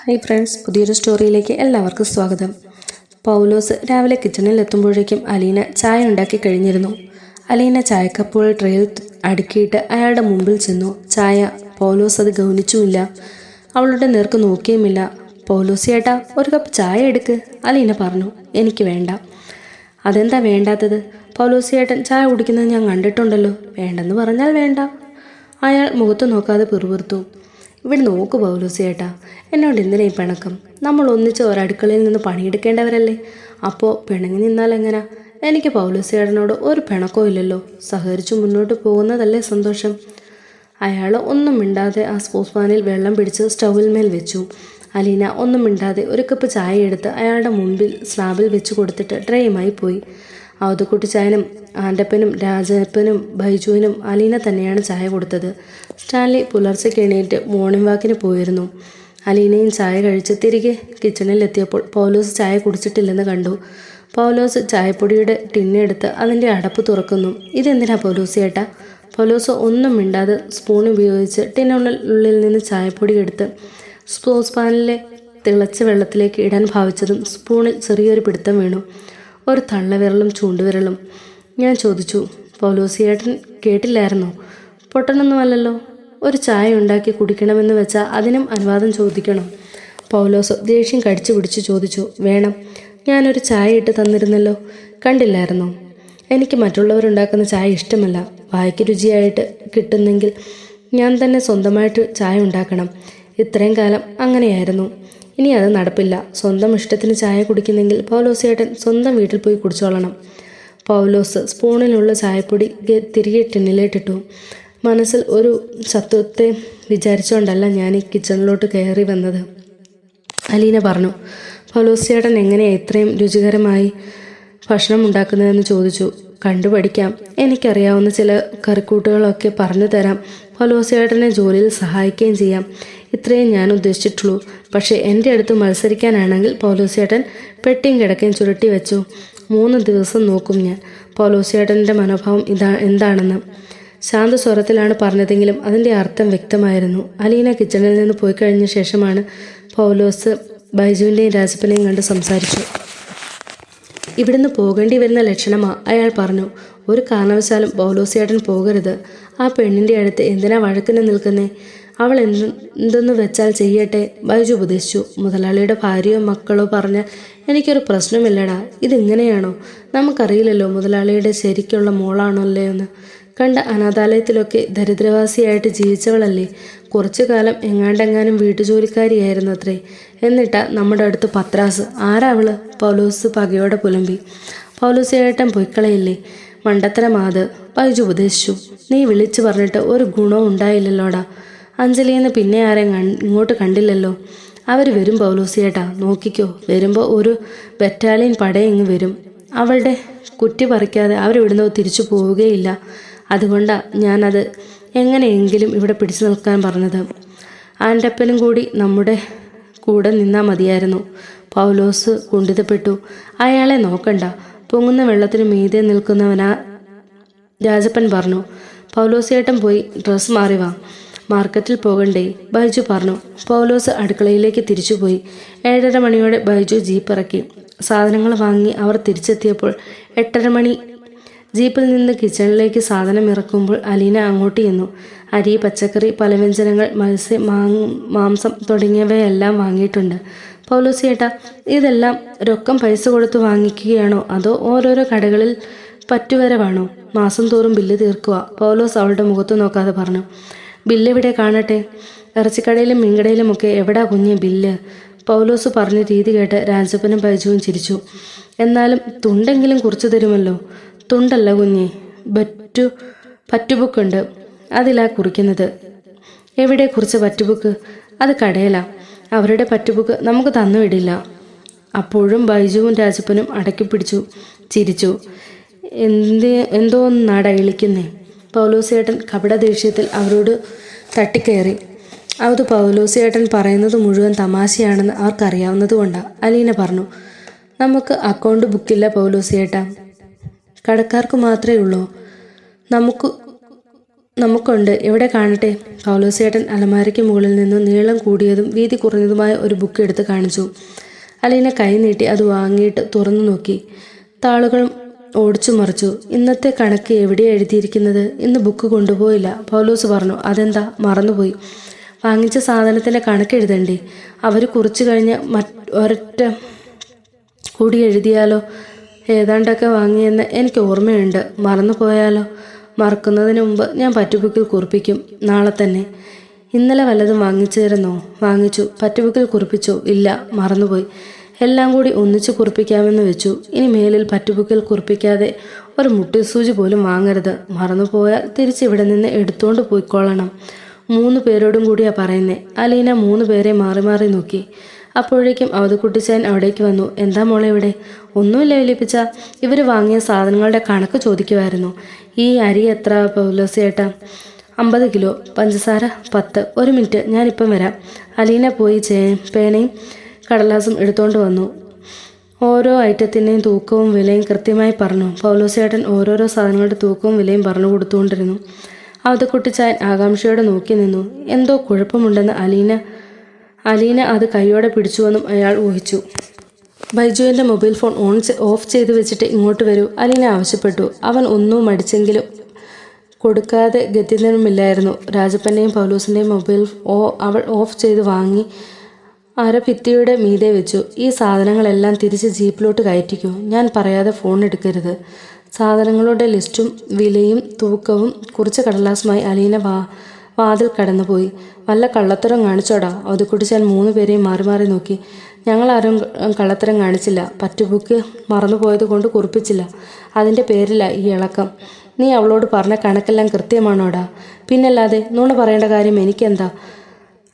Hi friends, പുതിയൊരു സ്റ്റോറിയിലേക്ക് എല്ലാവർക്കും സ്വാഗതം. പൗലോസ് രാവിലെ കിച്ചണിൽ എത്തുമ്പോഴേക്കും അലീന ചായ ഉണ്ടാക്കി കഴിഞ്ഞിരുന്നു. അലീന ചായക്കപ്പുകൾ ട്രേയിൽ അടുക്കിയിട്ട് അയാളുടെ മുമ്പിൽ ചെന്നു. ചായ. പൗലോസ് അത് ഗൗനിച്ചുമില്ല. അവളുടെ നേർക്ക് നോക്കിയുമില്ല. പൗലോസ് ചേട്ടാ, ഒരു കപ്പ് ചായ എടുക്ക്, അലീന പറഞ്ഞു. എനിക്ക് വേണ്ട. അതെന്താ വേണ്ടാത്തത്? പൗലോസ് ചേട്ടൻ ചായ കുടിക്കുന്നത് ഞാൻ കണ്ടിട്ടുണ്ടല്ലോ. വേണ്ടെന്ന് പറഞ്ഞാൽ വേണ്ട. അയാൾ മുഖത്ത് നോക്കാതെ പിറുപിറുത്തു. ഇവിടെ നോക്കു പൗലോസ് ചേട്ടാ, എന്നോട് എന്തിനാ ഈ പിണക്കം? നമ്മൾ ഒന്നിച്ച് ഒരടുക്കളയിൽ നിന്ന് പണിയെടുക്കേണ്ടവരല്ലേ. അപ്പോൾ പിണങ്ങി നിന്നാൽ എങ്ങനാ? എനിക്ക് പൗലോസ് ചേട്ടനോട് ഒരു പിണക്കവും ഇല്ലല്ലോ. സഹകരിച്ചു മുന്നോട്ട് പോകുന്നതല്ലേ സന്തോഷം. അയാൾ ഒന്നും മിണ്ടാതെ ആ സോസ് പാനിൽ വെള്ളം പിടിച്ച് സ്റ്റൗവിൽ മേൽ വെച്ചു. അലീന ഒന്നും മിണ്ടാതെ ഒരു കപ്പ് ചായ എടുത്ത് അയാളുടെ മുമ്പിൽ സ്ലാബിൽ വെച്ച് കൊടുത്തിട്ട് ട്രേയുമായി പോയി. അവധക്കുട്ടിച്ചായനും ആൻ്റപ്പനും രാജപ്പനും ബൈജുവിനും അലീന തന്നെയാണ് ചായ കൊടുത്തത്. സ്റ്റാൻലി പുലർച്ചയ്ക്ക് എണീറ്റ് മോർണിംഗ് വാക്കിന് പോയിരുന്നു. അലീനയും ചായ കഴിച്ച് തിരികെ കിച്ചണിലെത്തിയപ്പോൾ പൗലോസ് ചായ കുടിച്ചിട്ടില്ലെന്ന് കണ്ടു. പൗലോസ് ചായപ്പൊടിയുടെ ടിന്നെടുത്ത് അതിൻ്റെ അടപ്പ് തുറക്കുന്നു. ഇതെന്തിനാ പൗലോസ് ചേട്ടാ? പൗലോസ് ഒന്നും മിണ്ടാതെ സ്പൂൺ ഉപയോഗിച്ച് ടിന്നുള്ളിൽ നിന്ന് ചായപ്പൊടി എടുത്ത് സോസ് പാനിലെ തിളച്ച വെള്ളത്തിലേക്ക് ഇടാൻ ഭാവിച്ചതും സ്പൂണിൽ ചെറിയൊരു പിടുത്തം വീണു. ഒരു തള്ളവിരലും ചൂണ്ടുവിരലും. ഞാൻ ചോദിച്ചു, പൗലോസ് ചേട്ടൻ കേട്ടില്ലായിരുന്നോ? പൊട്ടനൊന്നുമല്ലല്ലോ. ഒരു ചായ ഉണ്ടാക്കി കുടിക്കണമെന്ന് വെച്ചാൽ അതിനും അനുവാദം ചോദിക്കണം. പൗലോസ് ദേഷ്യം കടിച്ചു പിടിച്ച് ചോദിച്ചു. വേണം. ഞാനൊരു ചായ ഇട്ട് തന്നിരുന്നല്ലോ, കണ്ടില്ലായിരുന്നോ? എനിക്ക് മറ്റുള്ളവരുണ്ടാക്കുന്ന ചായ ഇഷ്ടമല്ല. വായ്ക്ക് രുചിയായിട്ട് കിട്ടുന്നെങ്കിൽ ഞാൻ തന്നെ സ്വന്തമായിട്ട് ചായ ഉണ്ടാക്കണം. ഇത്രയും കാലം അങ്ങനെയായിരുന്നു. ഇനി അത് നടപ്പില്ല. സ്വന്തം ഇഷ്ടത്തിന് ചായ കുടിക്കുന്നെങ്കിൽ പൗലോസ് ചേട്ടൻ സ്വന്തം വീട്ടിൽ പോയി കുടിച്ചോളണം. പൗലോസ് സ്പൂണിലുള്ള ചായപ്പൊടി തിരികെ ടിന്നിലേട്ടിട്ടു. മനസ്സിൽ ഒരു ശത്രുത്തെ വിചാരിച്ചുകൊണ്ടല്ല ഞാൻ ഈ കിച്ചണിലോട്ട് കയറി വന്നത്, അലീന പറഞ്ഞു. പൗലോസ് ചേട്ടൻ എങ്ങനെയാണ് ഇത്രയും രുചികരമായി ഭക്ഷണം ഉണ്ടാക്കുന്നതെന്ന് ചോദിച്ചു. കണ്ടുപഠിക്കാം. എനിക്കറിയാവുന്ന ചില കറിക്കൂട്ടുകളൊക്കെ പറഞ്ഞു തരാം. പൗലോസ് ചേട്ടനെ ജോലിയിൽ സഹായിക്കുകയും ചെയ്യാം. ഇത്രയും ഞാൻ ഉദ്ദേശിച്ചിട്ടുള്ളൂ. പക്ഷേ എൻ്റെ അടുത്ത് മത്സരിക്കാനാണെങ്കിൽ പൗലോസ് ചേട്ടൻ പെട്ടിയും കിടക്കയും ചുരുട്ടി വെച്ചു. 3 ദിവസം നോക്കും ഞാൻ പൗലോസ് ചേട്ടൻ്റെ മനോഭാവം എന്താണെന്ന്. ശാന്തസ്വരത്തിലാണ് പറഞ്ഞതെങ്കിലും അതിൻ്റെ അർത്ഥം വ്യക്തമായിരുന്നു. അലീന കിച്ചണിൽ നിന്ന് പോയി കഴിഞ്ഞ ശേഷമാണ് പൗലോസ് ബൈജുവിൻ്റെയും രാജപ്പനെയും കണ്ട് സംസാരിച്ചു. ഇവിടുന്ന് പോകേണ്ടി വരുന്ന ലക്ഷണമാ, അയാൾ പറഞ്ഞു. ഒരു കാരണവശാലും പൗലോസ് ചേട്ടൻ പോകരുത്. ആ പെണ്ണിൻ്റെ അടുത്ത് എന്തിനാ വഴക്കിന് നിൽക്കുന്നേ? അവൾ എന്തെന്ന് വെച്ചാൽ ചെയ്യട്ടെ, ബൈജു ഉപദേശിച്ചു. മുതലാളിയുടെ ഭാര്യയോ മക്കളോ പറഞ്ഞാൽ എനിക്കൊരു പ്രശ്നമില്ലടാ. ഇതിങ്ങനെയാണോ? നമുക്കറിയില്ലല്ലോ മുതലാളിയുടെ ശരിക്കുള്ള മോളാണല്ലേ എന്ന്. കണ്ട അനാഥാലയത്തിലൊക്കെ ദരിദ്രവാസിയായിട്ട് ജീവിച്ചവളല്ലേ. കുറച്ചു കാലം എങ്ങാണ്ടെങ്ങാനും വീട്ടുജോലിക്കാരിയായിരുന്നു അത്രേ. എന്നിട്ടാ നമ്മുടെ അടുത്ത് പത്രാസ്. ആരാ അവള്? പൗലോസ് പകയോടെ പുലമ്പി. പൗലോസ് ചേട്ടൻ പൊയ്ക്കളയില്ലേ, മണ്ടത്തരമാത്, ബൈജു ഉപദേശിച്ചു. നീ വിളിച്ചു പറഞ്ഞിട്ട് ഒരു ഗുണവും ഉണ്ടായില്ലല്ലോടാ. അഞ്ജലിയെന്ന് പിന്നെ ആരെയും ഇങ്ങോട്ട് കണ്ടില്ലല്ലോ. അവർ വരും പൗലോസ് ചേട്ടാ, നോക്കിക്കോ. വരുമ്പോൾ ഒരു ബറ്റാലിയൻ പടയും ഇങ്ങ് വരും. അവളുടെ കുറ്റി പറിക്കാതെ അവരിവിടുന്ന് തിരിച്ചു പോവുകയില്ല. അതുകൊണ്ടാണ് ഞാനത് എങ്ങനെയെങ്കിലും ഇവിടെ പിടിച്ചു നിൽക്കാൻ പറഞ്ഞത്. ആൻ്റപ്പനും കൂടി നമ്മുടെ കൂടെ നിന്നാൽ മതിയായിരുന്നു. പൗലോസ് കുണ്ഠിതപ്പെട്ടു. അയാളെ നോക്കണ്ട, പൊങ്ങുന്ന വെള്ളത്തിന് മീതെ നിൽക്കുന്നവനാ രാജപ്പൻ പറഞ്ഞു. പൗലോസ് ചേട്ടൻ പോയി ഡ്രസ്സ് മാറി വാ, മാർക്കറ്റിൽ പോകണ്ടേ, ബൈജു പറഞ്ഞു. പൗലോസ് അടുക്കളയിലേക്ക് തിരിച്ചുപോയി. 7:30 മണിയോടെ ബൈജു ജീപ്പ് ഇറക്കി. സാധനങ്ങൾ വാങ്ങി അവർ തിരിച്ചെത്തിയപ്പോൾ 8:30 മണി. ജീപ്പിൽ നിന്ന് കിച്ചണിലേക്ക് സാധനം ഇറക്കുമ്പോൾ അലീന അങ്ങോട്ട് ചെന്നു. അരി, പച്ചക്കറി, പലവ്യഞ്ജനങ്ങൾ, മത്സ്യം, മാംസം തുടങ്ങിയവയെല്ലാം വാങ്ങിയിട്ടുണ്ട്. പൗലോസ് ചേട്ടാ, ഇതെല്ലാം രൊക്കം പൈസ കൊടുത്ത് വാങ്ങിക്കുകയാണോ അതോ ഓരോരോ കടകളിൽ പറ്റുവരവാണോ? മാസം തോറും ബില്ല് തീർക്കുക, പൗലോസ് അവളുടെ മുഖത്ത് നോക്കാതെ പറഞ്ഞു. ബില്ലെവിടെ കാണട്ടെ? ഇറച്ചിക്കടയിലും മീൻകടയിലുമൊക്കെ എവിടാ കുഞ്ഞ് ബില്ല്? പൗലോസ് പറഞ്ഞ രീതി കേട്ട് രാജപ്പനും ബൈജുവും ചിരിച്ചു. എന്നാലും തുണ്ടെങ്കിലും കുറിച്ചു തരുമല്ലോ. തുണ്ടല്ല കുഞ്ഞെ, പറ്റുബുക്കുണ്ട്, അതിലാ കുറിക്കുന്നത്. എവിടെ കുറിച്ച പറ്റുബുക്ക്? അത് കടയിലാ. അവരുടെ പറ്റുബുക്ക് നമുക്ക് തന്നുവിടില്ല. അപ്പോഴും ബൈജുവും രാജപ്പനും അടക്കി പിടിച്ചു ചിരിച്ചു. എന്തോ നാട ഇളിക്കുന്നേ? പൗലോസ് ചേട്ടൻ കപട ദേഷ്യത്തിൽ അവരോട് തട്ടിക്കയറി. അത് പൗലോസ് ചേട്ടൻ പറയുന്നത് മുഴുവൻ തമാശയാണെന്ന് അവർക്കറിയാവുന്നത് കൊണ്ടാണ്, അലീന പറഞ്ഞു. നമുക്ക് അക്കൗണ്ട് ബുക്കില്ല പൗലോസ് ചേട്ടാ. കടക്കാർക്ക് മാത്രമേ ഉള്ളൂ. നമുക്ക് നമുക്കുണ്ട്, എവിടെ കാണട്ടെ. പൗലോസേട്ടൻ അലമാരയ്ക്ക് മുകളിൽ നിന്ന് നീളം കൂടിയതും വീതി കുറഞ്ഞതുമായ ഒരു ബുക്ക് എടുത്ത് കാണിച്ചു. അലീന കൈ നീട്ടി അത് വാങ്ങിയിട്ട് തുറന്നു നോക്കി. താളുകൾ ഓടിച്ചു മറിച്ചു. ഇന്നത്തെ കണക്ക് എവിടെയാണ് എഴുതിയിരിക്കുന്നത്? ഇന്ന് ബുക്ക് കൊണ്ടുപോയില്ല, പൗലോസ് പറഞ്ഞു. അതെന്താ, മറന്നുപോയി? വാങ്ങിച്ച സാധനത്തിൻ്റെ കണക്ക് എഴുതണ്ടേ? അവർ കുറിച്ചു കഴിഞ്ഞ് ഒരൊറ്റ കൂടി എഴുതിയാലോ? ഏതാണ്ടൊക്കെ വാങ്ങിയെന്ന് എനിക്ക് ഓർമ്മയുണ്ട്. മറന്നു പോയാലോ? മറക്കുന്നതിന് മുമ്പ് ഞാൻ പറ്റുബുക്കിൽ കുറിപ്പിക്കും, നാളെ തന്നെ. ഇന്നലെ വല്ലതും വാങ്ങിച്ചിരുന്നോ? വാങ്ങിച്ചു. പറ്റുബുക്കിൽ കുറിപ്പിച്ചോ? ഇല്ല, മറന്നുപോയി. എല്ലാം കൂടി ഒന്നിച്ച് കുറിപ്പിക്കാമെന്ന് വെച്ചു. ഇനി മേലിൽ പറ്റുബുക്കിൽ കുറിപ്പിക്കാതെ ഒരു മുട്ടിസൂചി പോലും വാങ്ങരുത്. മറന്നുപോയാൽ തിരിച്ചിവിടെ നിന്ന് എടുത്തുകൊണ്ട് പോയിക്കോളണം. 3 പേരോടും കൂടിയാ പറയുന്നേ. അലീന 3 പേരെ മാറി മാറി നോക്കി. അപ്പോഴേക്കും അവധക്കുട്ടിച്ചായൻ അവിടേക്ക് വന്നു. എന്താ മോളെ ഇവിടെ? ഒന്നുമില്ല വലിയപ്പിച്ച, ഇവർ വാങ്ങിയ സാധനങ്ങളുടെ കണക്ക് ചോദിക്കുമായിരുന്നു. ഈ അരി എത്ര പൗലോസേട്ടാ? 50 കിലോ. പഞ്ചസാര 10. 1 മിനിറ്റ്, ഞാനിപ്പം വരാം. അലീന പോയി പേനയും കടലാസും എടുത്തുകൊണ്ട് വന്നു. ഓരോ ഐറ്റത്തിൻ്റെയും തൂക്കവും വിലയും കൃത്യമായി പറഞ്ഞു. പൗലോസേട്ടൻ ഓരോരോ സാധനങ്ങളുടെ തൂക്കവും വിലയും പറഞ്ഞു കൊടുത്തുകൊണ്ടിരുന്നു. അവധക്കുട്ടിച്ചായൻ ആകാംക്ഷയോടെ നോക്കി നിന്നു. എന്തോ കുഴപ്പമുണ്ടെന്ന് അലീന അത് കൈയോടെ പിടിച്ചുവെന്നും അയാൾ ഊഹിച്ചു. ബൈജുവിൻ്റെ മൊബൈൽ ഫോൺ ഓഫ് ചെയ്ത് വെച്ചിട്ട് ഇങ്ങോട്ട് വരൂ, അലീന ആവശ്യപ്പെട്ടു. അവൻ ഒന്നും മടിച്ചെങ്കിലും കൊടുക്കാതെ ഗത്യന്തരമില്ലായിരുന്നു. രാജപ്പൻ്റെയും പൗലോസിൻ്റെയും മൊബൈൽ അവൾ ഓഫ് ചെയ്ത് വാങ്ങി അരഭിത്തിയുടെ മീതെ വെച്ചു. ഈ സാധനങ്ങളെല്ലാം തിരിച്ച് ജീപ്പിലോട്ട് കയറ്റിക്കൂ. ഞാൻ പറയാതെ ഫോൺ എടുക്കരുത്. സാധനങ്ങളുടെ ലിസ്റ്റും വിലയും തൂക്കവും കുറിച്ച കടലാസുമായി അലീന വാതിൽ കടന്നുപോയി. വല്ല കള്ളത്തരം കാണിച്ചോടാ? അവധക്കുട്ടിച്ചാൻ 3 പേരെയും മാറി മാറി നോക്കി. ഞങ്ങളാരും കള്ളത്തരം കാണിച്ചില്ല. പറ്റുബുക്ക് മറന്നുപോയത് കൊണ്ട് കുറിപ്പിച്ചില്ല. അതിൻ്റെ പേരില്ല ഈ ഇളക്കം. നീ അവളോട് പറഞ്ഞ കണക്കെല്ലാം കൃത്യമാണോടാ? പിന്നല്ലാതെ, നുണ പറയേണ്ട കാര്യം എനിക്കെന്താ?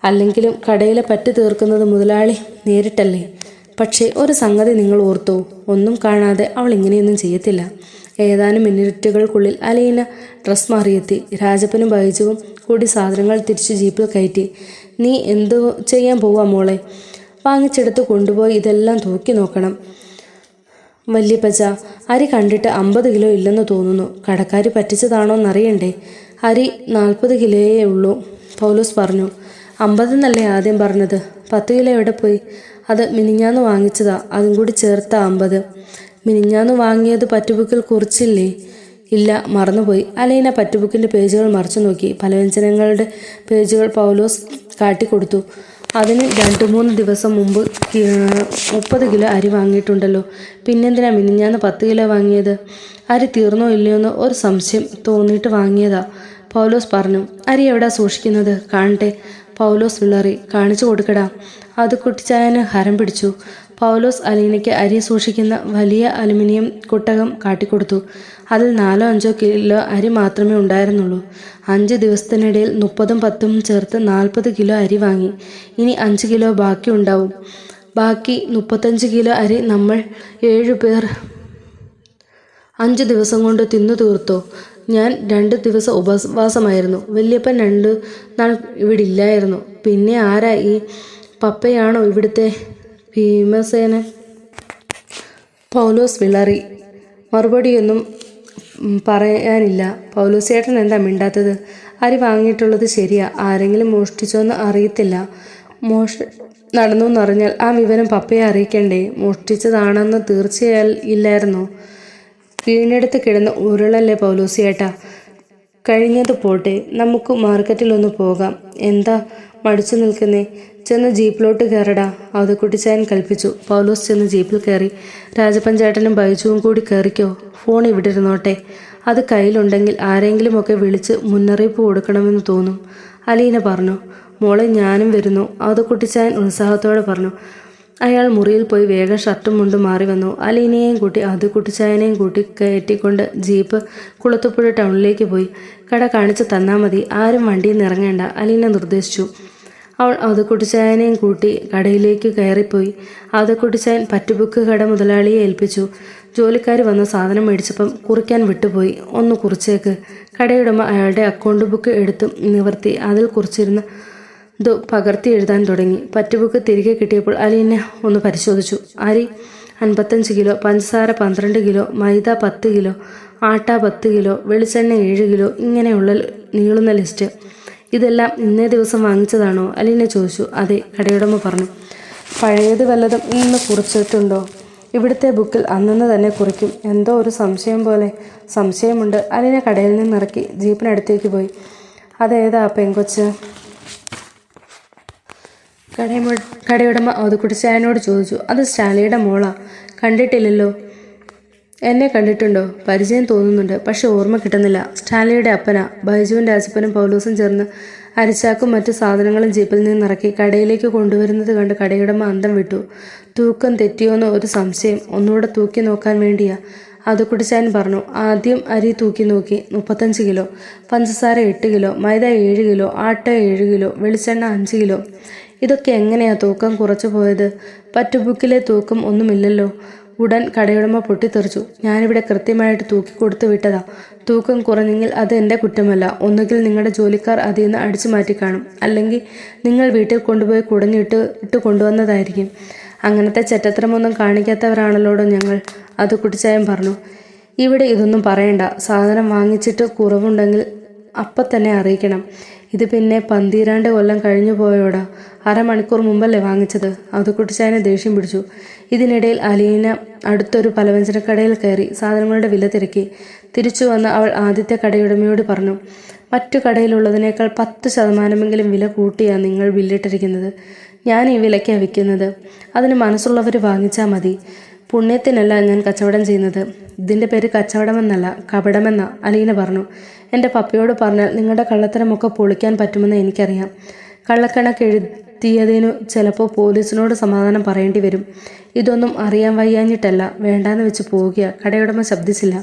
അല്ലെങ്കിലും കടയിലെ പറ്റ് തീർക്കുന്നത് മുതലാളി നേരിട്ടല്ലേ. പക്ഷേ ഒരു സംഗതി നിങ്ങൾ ഓർത്തോ? ഒന്നും കാണാതെ അവൾ ഇങ്ങനെയൊന്നും ചെയ്യത്തില്ല. ഏതാനും മിനിറ്റുകൾക്കുള്ളിൽ അലീന ഡ്രസ് മാറിയെത്തി. രാജപ്പനും ബൈജുവും കൂടി സാധനങ്ങൾ തിരിച്ച് ജീപ്പിൽ കയറ്റി. നീ എന്തു ചെയ്യാൻ പോവാ മോളെ? വാങ്ങിച്ചെടുത്ത് കൊണ്ടുപോയി ഇതെല്ലാം തൂക്കി നോക്കണം. വല്യപ്പച്ച, അരി കണ്ടിട്ട് 50 കിലോ ഇല്ലെന്ന് തോന്നുന്നു. കടക്കാരി പറ്റിച്ചതാണോന്നറിയണ്ടേ? അരി 40 കിലോയേ ഉള്ളൂ, പൗലോസ് പറഞ്ഞു. 50 എന്നല്ലേ ആദ്യം പറഞ്ഞത്? 10 കിലോ എവിടെ പോയി? അത് മിനിഞ്ഞാന്ന് വാങ്ങിച്ചതാ, അതും കൂടി ചേർത്ത 50. മിനിഞ്ഞാന്ന് വാങ്ങിയത് പറ്റുബുക്കിൽ കുറിച്ചില്ലേ? ഇല്ല, മറന്നുപോയി. അലീന പറ്റുബുക്കിൻ്റെ പേജുകൾ മറിച്ചു നോക്കി. പലവ്യഞ്ജനങ്ങളുടെ പേജുകൾ പൗലോസ് കാട്ടിക്കൊടുത്തു. അതിന് 2-3 ദിവസം മുമ്പ് 30 കിലോ അരി വാങ്ങിയിട്ടുണ്ടല്ലോ. പിന്നെന്തിനാ മിനിഞ്ഞാന്ന് 10 കിലോ വാങ്ങിയത്? അരി തീർന്നോ ഇല്ലയോന്ന് ഒരു സംശയം തോന്നിയിട്ട് വാങ്ങിയതാ, പൗലോസ് പറഞ്ഞു. അരി എവിടാ സൂക്ഷിക്കുന്നത്? കാണട്ടെ. പൗലോസ് വിളറി. കാണിച്ചു കൊടുക്കടാ. അത് കുട്ടിച്ചായന് ഹരം പിടിച്ചു. പൗലോസ് അലീനയ്ക്ക് അരി സൂക്ഷിക്കുന്ന വലിയ അലുമിനിയം കുട്ടകം കാട്ടിക്കൊടുത്തു. അതിൽ 4-5 കിലോ അരി മാത്രമേ ഉണ്ടായിരുന്നുള്ളൂ. 5 ദിവസത്തിനിടയിൽ 30ഉം 10ഉം ചേർത്ത് 40 കിലോ അരി വാങ്ങി. ഇനി 5 കിലോ ബാക്കി ഉണ്ടാവും. ബാക്കി 35 കിലോ അരി നമ്മൾ 7 പേർ 5 ദിവസം കൊണ്ട് തിന്നു തീർത്തോ? ഞാൻ 2 ദിവസം ഉപവാസമായിരുന്നു. വല്യപ്പൻ 2 നാൾ ഇവിടെ ഇല്ലായിരുന്നു. പിന്നെ ആരാ? ഈ പപ്പയാണോ ഇവിടുത്തെ ഭീമസേനൻ? പൗലോസ് വിളറി. മറുപടിയൊന്നും പറയാനില്ല. പൗലോസേട്ടൻ എന്താ മിണ്ടാത്തത്? അരി വാങ്ങിയിട്ടുള്ളത് ശരിയാ. ആരെങ്കിലും മോഷ്ടിച്ചോന്ന് അറിയത്തില്ല. നടന്നു എന്നറിഞ്ഞാൽ ആ വിവരം പപ്പയെ അറിയിക്കണ്ടേ? മോഷ്ടിച്ചതാണെന്ന് തീർച്ചയില്ലായിരുന്നോ? വീണെടുത്ത് കിടന്ന് ഉരുളല്ലേ പൗലോസിയേട്ടാ. കഴിഞ്ഞത് പോട്ടെ, നമുക്ക് മാർക്കറ്റിലൊന്ന് പോകാം. എന്താ മടിച്ചു നിൽക്കുന്നേ? ചെന്ന് ജീപ്പിലോട്ട് കയറടാ, അവധക്കുട്ടിച്ചായൻ കൽപ്പിച്ചു. പൗലോസ് ചെന്ന് ജീപ്പിൽ കയറി. രാജപ്പൻ ചേട്ടനും ബൈജുവും കൂടി കയറിക്കോ. ഫോൺ ഇവിടെ ഇരുന്നോട്ടെ. അത് കയ്യിലുണ്ടെങ്കിൽ ആരെങ്കിലുമൊക്കെ വിളിച്ച് മുന്നറിയിപ്പ് കൊടുക്കണമെന്ന് തോന്നും, അലീന പറഞ്ഞു. മോളെ, ഞാനും വരുന്നു, അവധക്കുട്ടിച്ചായൻ ഉത്സാഹത്തോടെ പറഞ്ഞു. അയാൾ മുറിയിൽ പോയി വേഗം ഷർട്ടും മുണ്ടും മാറി വന്നു. അലീനയെയും കൂട്ടി അവധക്കുട്ടിച്ചായനെയും കൂട്ടി കയറ്റിക്കൊണ്ട് ജീപ്പ് കുളത്തുപുഴ ടൗണിലേക്ക് പോയി. കട കാണിച്ചു തന്നാൽ മതി, ആരും വണ്ടിയിൽ നിന്ന് ഇറങ്ങേണ്ട, അലീന നിർദ്ദേശിച്ചു. അവൾ അവധക്കുട്ടിച്ചായനെയും കൂട്ടി കടയിലേക്ക് കയറിപ്പോയി. അവധക്കുട്ടിച്ചായൻ പറ്റുബുക്ക് കട മുതലാളിയെ ഏൽപ്പിച്ചു. ജോലിക്കാർ വന്ന് സാധനം മേടിച്ചപ്പം കുറിക്കാൻ വിട്ടുപോയി. ഒന്ന് കുറിച്ചേക്ക്. കടയുടമ അയാളുടെ അക്കൗണ്ട് ബുക്ക് എടുത്ത് നിവർത്തി അതിൽ കുറിച്ചിരുന്ന പകർത്തി എഴുതാൻ തുടങ്ങി. പറ്റുബുക്ക് തിരികെ കിട്ടിയപ്പോൾ അലീന ഒന്ന് പരിശോധിച്ചു. 55 കിലോ, പഞ്ചസാര 12 കിലോ, മൈദ 10 കിലോ, ആട്ട 10 കിലോ, വെളിച്ചെണ്ണ 7 കിലോ, ഇങ്ങനെയുള്ള നീളുന്ന ലിസ്റ്റ്. ഇതെല്ലാം ഇന്നേ ദിവസം വാങ്ങിച്ചതാണോ? അലീന ചോദിച്ചു. അതെ, കടയുടമ പറഞ്ഞു. പഴയത് വല്ലതും ഇന്ന് കുറിച്ചിട്ടുണ്ടോ? ഇവിടുത്തെ ബുക്കിൽ അന്നന്ന് തന്നെ കുറിക്കും. എന്തോ ഒരു സംശയം പോലെ. സംശയമുണ്ട്. അലീന കടയിൽ നിന്നിറക്കി ജീപ്പിനടുത്തേക്ക് പോയി. അതേതാ പെങ്കൊച്ച്? കടയുടമ അവധക്കുട്ടിച്ചായനോട് ചോദിച്ചു. അത് സ്റ്റാലിയുടെ മോളാ. കണ്ടിട്ടില്ലല്ലോ. എന്നെ കണ്ടിട്ടുണ്ടോ? പരിചയം തോന്നുന്നുണ്ട്, പക്ഷെ ഓർമ്മ കിട്ടുന്നില്ല. സ്റ്റാലിയുടെ അപ്പനാ. ബൈജുവും രാജപ്പനും പൗലോസും ചേർന്ന് അരിച്ചാക്കും മറ്റു സാധനങ്ങളും ജീപ്പിൽ നിന്നിറക്കി കടയിലേക്ക് കൊണ്ടുവരുന്നത് കണ്ട് കടയുടമ അന്തം വിട്ടു. തൂക്കം തെറ്റിയോന്ന് ഒരു സംശയം. ഒന്നുകൂടെ തൂക്കി നോക്കാൻ വേണ്ടിയാ. അവധക്കുട്ടിച്ചായൻ പറഞ്ഞു. ആദ്യം അരി തൂക്കി നോക്കി. 35 കിലോ. പഞ്ചസാര 8 കിലോ, മൈദ 7 കിലോ, ആട്ട 7 കിലോ, വെളിച്ചെണ്ണ 5 കിലോ. ഇതൊക്കെ എങ്ങനെയാ തൂക്കം കുറച്ചു പോയത്? പറ്റുബുക്കിലെ തൂക്കം ഒന്നുമില്ലല്ലോ. ഉടൻ കടയുടമ പൊട്ടിത്തെറിച്ചു. ഞാനിവിടെ കൃത്യമായിട്ട് തൂക്കി കൊടുത്തു വിട്ടതാ. തൂക്കം കുറഞ്ഞെങ്കിൽ അത് എൻ്റെ കുറ്റമല്ല. ഒന്നുകിൽ നിങ്ങളുടെ ജോലിക്കാർ അതിൽ നിന്ന് അടിച്ചു മാറ്റി കാണും, അല്ലെങ്കിൽ നിങ്ങൾ വീട്ടിൽ കൊണ്ടുപോയി കുടഞ്ഞിട്ട് കൊണ്ടുവന്നതായിരിക്കും. അങ്ങനത്തെ ചെറ്റത്തരമൊന്നും കാണിക്കാത്തവരാണല്ലോടോ ഞങ്ങൾ, അത് കുട്ടിച്ചായം പറഞ്ഞു. ഇവിടെ ഇതൊന്നും പറയണ്ട. സാധനം വാങ്ങിച്ചിട്ട് കുറവുണ്ടെങ്കിൽ അപ്പം തന്നെ അറിയിക്കണം. ഇത് പിന്നെ 12 കൊല്ലം കഴിഞ്ഞു പോയോടാ. അരമണിക്കൂർ മുമ്പല്ലേ വാങ്ങിച്ചത്. അത് കുട്ടിച്ചായനെ ദേഷ്യം പിടിച്ചു. ഇതിനിടയിൽ അലീന അടുത്തൊരു പലവ്യഞ്ജനക്കടയിൽ കയറി സാധനങ്ങളുടെ വില തിരക്കി. തിരിച്ചു വന്ന് അവൾ ആദ്യത്തെ കടയുടമയോട് പറഞ്ഞു. മറ്റു കടയിലുള്ളതിനേക്കാൾ 10% വില കൂട്ടിയാണ് നിങ്ങൾ ബില്ലിട്ടിരിക്കുന്നത്. ഞാൻ ഈ വിലയ്ക്കാണ് വിൽക്കുന്നത്. അതിന് മനസ്സുള്ളവർ വാങ്ങിച്ചാൽ മതി. പുണ്യത്തിനല്ല ഞാൻ കച്ചവടം ചെയ്യുന്നത്. ഇതിൻ്റെ പേര് കച്ചവടമെന്നല്ല, കപടമെന്ന, അലീന പറഞ്ഞു. എൻ്റെ പപ്പയോട് പറഞ്ഞാൽ നിങ്ങളുടെ കള്ളത്തരമൊക്കെ പൊളിക്കാൻ പറ്റുമെന്ന് എനിക്കറിയാം. കള്ളക്കണക്ക് എഴുതിയതിനു ചിലപ്പോൾ പോലീസിനോട് സമാധാനം പറയേണ്ടി വരും. ഇതൊന്നും അറിയാൻ വയ്യാഞ്ഞിട്ടല്ല, വേണ്ടാന്ന് വെച്ച് പോവുക. കടയുടമ ശബ്ദിച്ചില്ല.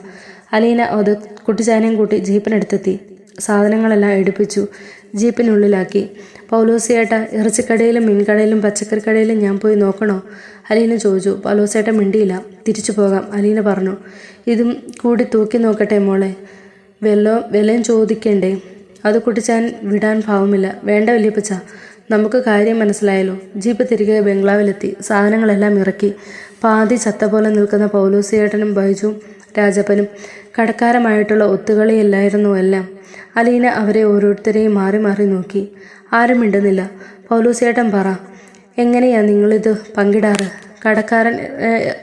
അലീന അത് കുട്ടിച്ചായനെയും കൂട്ടി ജീപ്പിനടുത്തെത്തി. സാധനങ്ങളെല്ലാം എടുപ്പിച്ചു ജീപ്പിനുള്ളിലാക്കി. പൗലോസിയേട്ട, ഇറച്ചിക്കടയിലും മീൻകടയിലും പച്ചക്കറിക്കടയിലും ഞാൻ പോയി നോക്കണോ? അലീന ചോദിച്ചു. പൗലോസിയേട്ട മിണ്ടിയില്ല. തിരിച്ചു പോകാം, അലീന പറഞ്ഞു. ഇതും കൂടി തൂക്കി നോക്കട്ടെ മോളെ. വിലയും ചോദിക്കണ്ടേ? അത് കുട്ടിച്ചാൻ വിടാൻ ഭാവമില്ല. വേണ്ട വല്യപ്പച്ച, നമുക്ക് കാര്യം മനസ്സിലായല്ലോ. ജീപ്പ് തിരികെ ബംഗ്ലാവിലെത്തി. സാധനങ്ങളെല്ലാം ഇറക്കി. പാതി ചത്ത പോലെ നിൽക്കുന്ന പൗലോസിയേട്ടനും ബൈജുവും രാജപ്പനും കടക്കാരമായിട്ടുള്ള ഒത്തുകളിയല്ലായിരുന്നു എല്ലാം. അലീന അവരെ ഓരോരുത്തരെയും മാറി മാറി നോക്കി. ആരും മിണ്ടുന്നില്ല. പൗലോസിയേട്ടൻ പറ, എങ്ങനെയാ നിങ്ങളിത് പങ്കിടാറ്?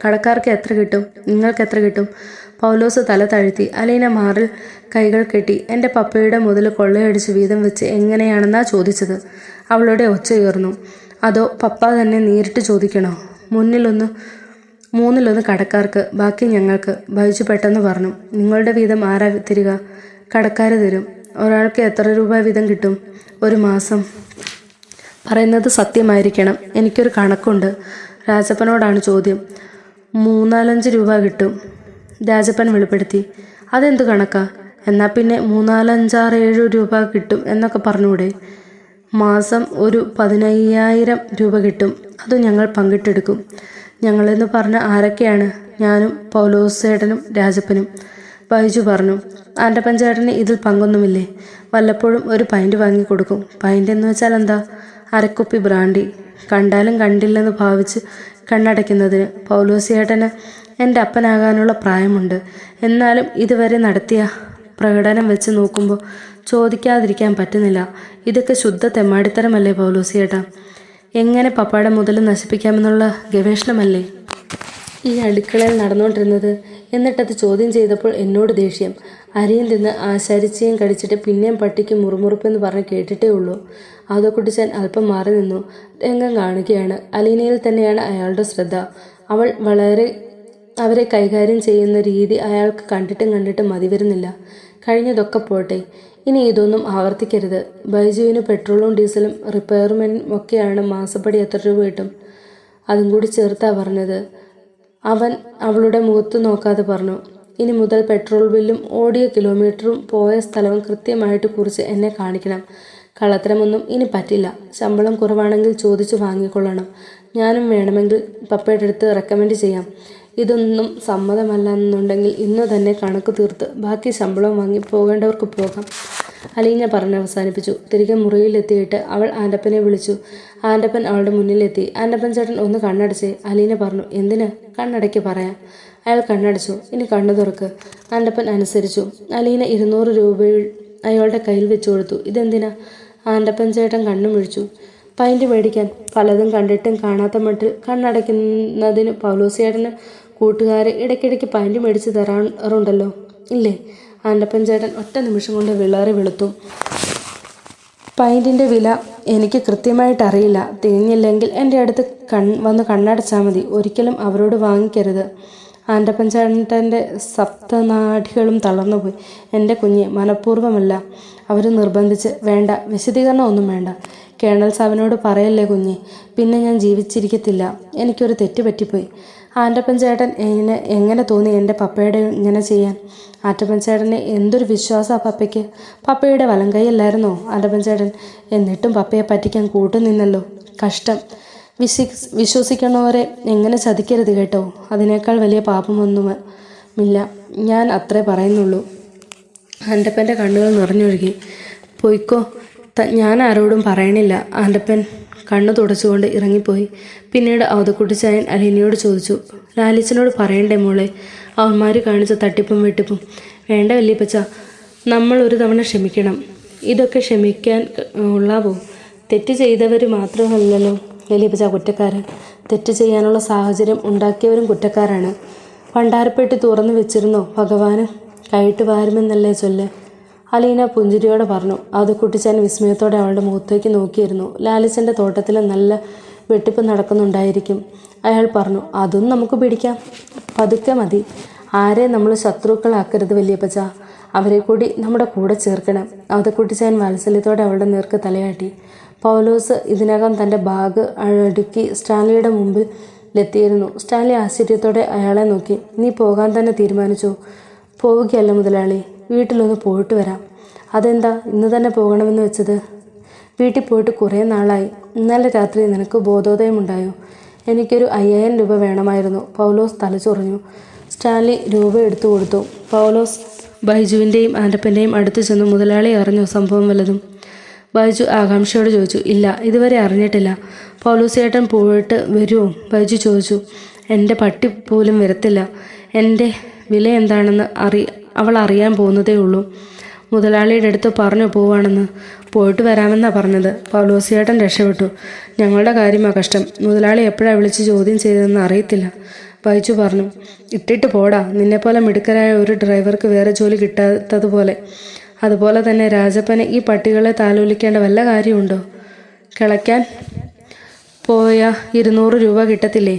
കടക്കാർക്ക് എത്ര കിട്ടും? നിങ്ങൾക്ക് എത്ര കിട്ടും? പൗലോസ് തല താഴ്ത്തി. അലീന മാറിൽ കൈകൾ കെട്ടി. എൻ്റെ പപ്പയുടെ മുതൽ കൊള്ളയടിച്ച് വീതം വെച്ച് എങ്ങനെയാണെന്നാ ചോദിച്ചത്. അവളുടെ ഒച്ച ഉയർന്നു. അതോ പപ്പ തന്നെ നേരിട്ട് ചോദിക്കണോ? മൂന്നിലൊന്ന് കടക്കാർക്ക്, ബാക്കി ഞങ്ങൾക്ക്, ബൈജു പെട്ടെന്ന് പറഞ്ഞു. നിങ്ങളുടെ വീതം ആരാ തരിക? കടക്കാർ തരും. ഒരാൾക്ക് എത്ര രൂപ വീതം കിട്ടും ഒരു മാസം? പറയുന്നത് സത്യമായിരിക്കണം. എനിക്കൊരു കണക്കുണ്ട്. രാജപ്പനോടാണ് ചോദ്യം. 3-4-5 രൂപ കിട്ടും, രാജപ്പൻ വെളിപ്പെടുത്തി. അതെന്തു കണക്കാ? എന്നാൽ പിന്നെ 3-4-5-6-7 രൂപ കിട്ടും എന്നൊക്കെ പറഞ്ഞൂടെ? മാസം ഒരു 15,000 രൂപ കിട്ടും. അത് ഞങ്ങൾ പങ്കിട്ടെടുക്കും. ഞങ്ങളെന്ന് പറഞ്ഞ ആരൊക്കെയാണ്? ഞാനും പൗലോസേട്ടനും രാജപ്പനും, ബൈജു പറഞ്ഞു. ആൻ്റപ്പൻ ചേട്ടന് ഇതിൽ പങ്കൊന്നുമില്ലേ? വല്ലപ്പോഴും ഒരു പൈൻറ്റ് വാങ്ങിക്കൊടുക്കും. പൈൻറ്റ് എന്ന് വെച്ചാൽ എന്താ? അരക്കുപ്പി ബ്രാൻഡി. കണ്ടാലും കണ്ടില്ലെന്ന് ഭാവിച്ച് കണ്ണടയ്ക്കുന്നതിന്. പൗലോസിയേട്ടന് എൻ്റെ അപ്പനാകാനുള്ള പ്രായമുണ്ട്. എന്നാലും ഇതുവരെ നടത്തിയ പ്രകടനം വെച്ച് നോക്കുമ്പോൾ ചോദിക്കാതിരിക്കാൻ പറ്റുന്നില്ല. ഇതൊക്കെ ശുദ്ധ തെമ്മാടിത്തരമല്ലേ പൗലോസിയേട്ടാ? എങ്ങനെ പപ്പാടെ മുതൽ നശിപ്പിക്കാമെന്നുള്ള ഗവേഷണമല്ലേ ഈ അടുക്കളയിൽ നടന്നുകൊണ്ടിരുന്നത്? എന്നിട്ടത് ചോദ്യം ചെയ്തപ്പോൾ എന്നോട് ദേഷ്യം. അരിയും തിന്ന് ആശാരിച്ചയും കടിച്ചിട്ട് പിന്നെയും പട്ടിക്ക് മുറുമുറുപ്പെന്ന് പറഞ്ഞ് കേട്ടിട്ടേ ഉള്ളൂ. അതോക്കുട്ടിച്ചാൻ അല്പം മാറി നിന്നു. രംഗം കാണുകയാണ്. അലീനയിൽ തന്നെയാണ് അയാളുടെ ശ്രദ്ധ. അവരെ കൈകാര്യം ചെയ്യുന്ന രീതി അയാൾക്ക് കണ്ടിട്ടും മതി വരുന്നില്ല. കഴിഞ്ഞതൊക്കെ പോട്ടെ, ഇനി ഇതൊന്നും ആവർത്തിക്കരുത്. ബൈജുവിന് പെട്രോളും ഡീസലും റിപ്പയർമെൻറ്റും ഒക്കെയാണ്. മാസപ്പടി എത്ര രൂപ കിട്ടും? അതും കൂടി ചേർത്താ പറഞ്ഞത്. അവൻ അവളുടെ മുഖത്ത് നോക്കാതെ പറഞ്ഞു. ഇനി മുതൽ പെട്രോൾ ബില്ലും ഓടിയ കിലോമീറ്ററും പോയ സ്ഥലവും കൃത്യമായിട്ട് കുറിച്ച് എന്നെ കാണിക്കണം. കള്ളത്തരമൊന്നും ഇനി പറ്റില്ല. ശമ്പളം കുറവാണെങ്കിൽ ചോദിച്ചു വാങ്ങിക്കൊള്ളണം. ഞാനും വേണമെങ്കിൽ പപ്പയുടെ അടുത്ത് റെക്കമെൻഡ് ചെയ്യാം. ഇതൊന്നും സമ്മതമല്ലെന്നുണ്ടെങ്കിൽ ഇന്നു തന്നെ കണക്ക് തീർത്ത് ബാക്കി ശമ്പളം വാങ്ങി പോകേണ്ടവർക്ക് പോകാം. അലീന പറഞ്ഞവസാനിപ്പിച്ചു. തിരികെ മുറിയിലെത്തിയിട്ട് അവൾ ആൻ്റപ്പനെ വിളിച്ചു. ആൻ്റപ്പൻ അവളുടെ മുന്നിലെത്തി. ആൻ്റപ്പൻ ചേട്ടൻ ഒന്ന് കണ്ണടച്ചേ. അലീന പറഞ്ഞു. എന്തിന്? കണ്ണടയ്ക്ക് പറയാം. അയാൾ കണ്ണടച്ചു. ഇനി കണ്ണു തുറക്ക്. ആൻ്റപ്പൻ അനുസരിച്ചു. അലീന 200 രൂപയിൽ അയാളുടെ കയ്യിൽ വെച്ചു കൊടുത്തു. ഇതെന്തിനാ? ആൻ്റപ്പൻ ചേട്ടൻ കണ്ണു മിഴിച്ചു. പൈൻറ്റ് മേടിക്കാൻ. പലതും കണ്ടിട്ടും കാണാത്ത മട്ടിൽ കണ്ണടയ്ക്കുന്നതിന് പൗലോസേട്ടന് കൂട്ടുകാരെ ഇടയ്ക്കിടയ്ക്ക് പൈൻറ്റ് മേടിച്ച് തരാറുണ്ടല്ലോ ഇല്ലേ? ആൻ്റപ്പൻ ചേട്ടൻ ഒറ്റ നിമിഷം കൊണ്ട് വിളറി വെളുത്തു. പൈൻറ്റിൻ്റെ വില എനിക്ക് കൃത്യമായിട്ടറിയില്ല. തിരിഞ്ഞില്ലെങ്കിൽ എൻ്റെ അടുത്ത് വന്ന് കണ്ണടച്ചാൽ മതി. ഒരിക്കലും അവരോട് വാങ്ങിക്കരുത്. ആൻ്റപ്പൻ ചേട്ടൻ്റെ സപ്തനാഡികളും തളർന്നുപോയി. എൻ്റെ കുഞ്ഞ്, മനഃപൂർവ്വമല്ല. അവർ നിർബന്ധിച്ച്. വേണ്ട, വിശദീകരണം ഒന്നും വേണ്ട. കേണൽ സാബിനോട് പറയല്ലേ കുഞ്ഞ്. പിന്നെ ഞാൻ ജീവിച്ചിരിക്കത്തില്ല. എനിക്കൊരു തെറ്റ് പറ്റിപ്പോയി. ആൻ്റപ്പൻ ചേട്ടൻ എങ്ങനെ തോന്നി എൻ്റെ പപ്പയുടെ ഇങ്ങനെ ചെയ്യാൻ? ആൻ്റപ്പൻ ചേട്ടന് എന്തൊരു വിശ്വാസമാണ് പപ്പയ്ക്ക്. പപ്പയുടെ വലം കൈയല്ലായിരുന്നോ ആൻ്റപ്പൻ ചേട്ടൻ? എന്നിട്ടും പപ്പയെ പറ്റിക്കാൻ കൂട്ടുനിന്നല്ലോ. കഷ്ടം. വിശ്വസിക്കണവരെ എങ്ങനെ ചതിക്കരുത് കേട്ടോ. അതിനേക്കാൾ വലിയ പാപമൊന്നുമില്ല. ഞാൻ അത്രേ പറയുന്നുള്ളൂ. ആൻ്റപ്പൻ്റെ കണ്ണുകൾ നിറഞ്ഞൊഴുകി. പൊയ്ക്കോ, ഞാൻ ആരോടും പറയണില്ല. ആൻ്റപ്പൻ കണ്ണു തുടച്ചുകൊണ്ട് ഇറങ്ങിപ്പോയി. പിന്നീട് അവതക്കുട്ടിച്ചായൻ അലീനയോട് ചോദിച്ചു. ലാലിച്ചനോട് പറയണ്ടേ മോളെ, അവന്മാർ കാണിച്ച തട്ടിപ്പും വെട്ടിപ്പും? വേണ്ട വല്യപ്പച്ച, നമ്മൾ ഒരു തവണ ക്ഷമിക്കണം. ഇതൊക്കെ ക്ഷമിക്കാൻ ഉള്ളാവോ? തെറ്റ് ചെയ്തവർ മാത്രമല്ലല്ലോ വല്യപ്പച്ച കുറ്റക്കാരൻ. തെറ്റ് ചെയ്യാനുള്ള സാഹചര്യം ഉണ്ടാക്കിയവരും കുറ്റക്കാരാണ്. പണ്ടാരപ്പെട്ടി തുറന്നു വെച്ചിരുന്നോ ഭഗവാന് കൈയിട്ട് വാരുമെന്നല്ലേ ചൊല്ല്? അലീന പുഞ്ചിരിയോടെ പറഞ്ഞു. അവതക്കുട്ടിച്ചാൻ വിസ്മയത്തോടെ അവളുടെ മുഖത്തേക്ക് നോക്കിയിരുന്നു. ലാലിച്ചൻ്റെ തോട്ടത്തിൽ നല്ല വെട്ടിപ്പ് നടക്കുന്നുണ്ടായിരിക്കും. അയാൾ പറഞ്ഞു. അതും നമുക്ക് പിടിക്കാം. പതുക്കെ മതി. ആരെ നമ്മൾ ശത്രുക്കളാക്കരുത് വല്യപ്പച്ച. അവരെ കൂടി നമ്മുടെ കൂടെ ചേർക്കണം. അവതക്കുട്ടിച്ചാൻ വാത്സല്യത്തോടെ അവളുടെ നേർക്ക് തലയാട്ടി. പൗലോസ് ഇതിനകം തൻ്റെ ബാഗ് അടുക്കി സ്റ്റാൻലിയുടെ മുമ്പിലെത്തിയിരുന്നു. സ്റ്റാൻലി ആശ്ചര്യത്തോടെ അയാളെ നോക്കി. നീ പോകാൻ തന്നെ തീരുമാനിച്ചോ? പോവുകയല്ല മുതലാളി, വീട്ടിലൊന്ന് പോയിട്ട് വരാം. അതെന്താ ഇന്ന് തന്നെ പോകണമെന്ന് വെച്ചത്? വീട്ടിൽ പോയിട്ട് കുറേ നാളായി. ഇന്നലെ രാത്രി നിനക്ക് ബോധോദയമുണ്ടായോ? എനിക്കൊരു 5000 രൂപ വേണമായിരുന്നു. പൗലോസ് തലചൊറിഞ്ഞു. സ്റ്റാൻലി രൂപ എടുത്തു കൊടുത്തു. പൗലോസ് ബൈജുവിൻ്റെയും ആൻ്റപ്പൻ്റെയും അടുത്ത് ചെന്നു. മുതലാളി അറിഞ്ഞോ സംഭവം വല്ലതും? ബൈജു ആകാംക്ഷയോട് ചോദിച്ചു. ഇല്ല, ഇതുവരെ അറിഞ്ഞിട്ടില്ല. പൗലോസ് ചേട്ടൻ പോയിട്ട് വരുമോ? ബൈജു ചോദിച്ചു. എൻ്റെ പട്ടി പോലും വരത്തില്ല. എൻ്റെ വില എന്താണെന്ന് അവൾ അറിയാൻ പോകുന്നതേ ഉള്ളൂ. മുതലാളിയുടെ അടുത്ത് പറഞ്ഞു പോവാണെന്ന്. പോയിട്ട് വരാമെന്നാണ് പറഞ്ഞത്. പൗലോസ് ചേട്ടൻ രക്ഷപ്പെട്ടു. ഞങ്ങളുടെ കാര്യമാണ് കഷ്ടം. മുതലാളി എപ്പോഴാണ് വിളിച്ച് ചോദ്യം ചെയ്തതെന്ന് അറിയത്തില്ല. ബൈജു പറഞ്ഞു. ഇട്ടിട്ട് പോടാ. നിന്നെപ്പോലെ മിടുക്കരായ ഒരു ഡ്രൈവർക്ക് വേറെ ജോലി കിട്ടാത്തതുപോലെ. അതുപോലെ തന്നെ രാജപ്പനെ ഈ പട്ടികളെ താലോലിക്കേണ്ട വല്ല കാര്യമുണ്ടോ? കിളയ്ക്കാൻ പോയാൽ 200 രൂപ കിട്ടത്തില്ലേ?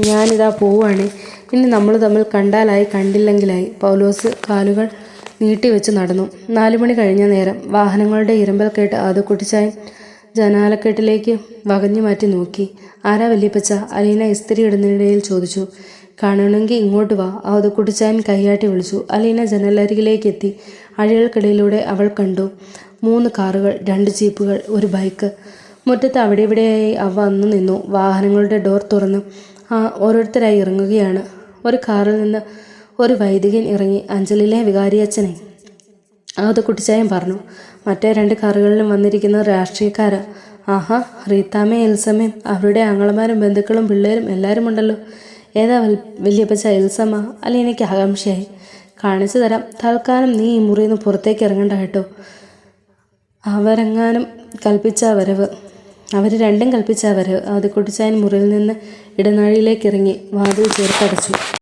ഞാനിതാ പോവുകയാണ്. ഇനി നമ്മൾ തമ്മിൽ കണ്ടാലായി, കണ്ടില്ലെങ്കിലായി. പൗലോസ് കാലുകൾ നീട്ടിവെച്ച് നടന്നു. 4 മണി കഴിഞ്ഞ നേരം. വാഹനങ്ങളുടെ ഇരമ്പൽ കേട്ട് അവതക്കുട്ടിച്ചായൻ ജനാലക്കെട്ടിലേക്ക് വകഞ്ഞു മാറ്റി നോക്കി. ആരാ വല്യപ്പച്ച? അലീന ഇസ്തിരി ഇടുന്നതിനിടയിൽ ചോദിച്ചു. കാണണമെങ്കിൽ ഇങ്ങോട്ട് വാ. അവതക്കുട്ടിച്ചായൻ കൈയാട്ടി വിളിച്ചു. അലീന ജനലരികിലേക്ക് എത്തി. അഴികൾക്കിടയിലൂടെ അവൾ കണ്ടു 3 കാറുകൾ, 2 ജീപ്പുകൾ, ഒരു ബൈക്ക്. മുറ്റത്ത് അവിടെ ഇവിടെയായി അവ വന്നു നിന്നു. വാഹനങ്ങളുടെ ഡോർ തുറന്ന് ഓരോരുത്തരായി ഇറങ്ങുകയാണ്. ഒരു കാറിൽ നിന്ന് ഒരു വൈദികൻ ഇറങ്ങി. അഞ്ചലിലെ വികാരിയച്ഛനെ അവതക്കുട്ടിച്ചായൻ പറഞ്ഞു. മറ്റേ 2 കാറുകളിലും വന്നിരിക്കുന്ന രാഷ്ട്രീയക്കാരാ. ആഹാ, റീത്താമ്മയും എൽസമ്മയും അവരുടെ ആങ്ങളമാരും ബന്ധുക്കളും പിള്ളേരും എല്ലാവരും ഉണ്ടല്ലോ. ഏതാ വല്യപ്പച്ച? എൽസമ്മ? അല്ല, എനിക്ക് ആകാംക്ഷയായി. കാണിച്ചു തരാം. തൽക്കാലം നീ ഈ മുറിയിൽ നിന്ന് പുറത്തേക്ക് ഇറങ്ങണ്ട കേട്ടോ. അവരെങ്ങാനും കൽപ്പിച്ചാ വരവ്. അവർ രണ്ടും കൽപ്പിച്ചാ വരവ്. അവതക്കുട്ടിച്ചായൻ മുറിയിൽ നിന്ന് ഇടനാഴിയിലേക്ക് ഇറങ്ങി വാതിൽ ചേർത്തടച്ചു.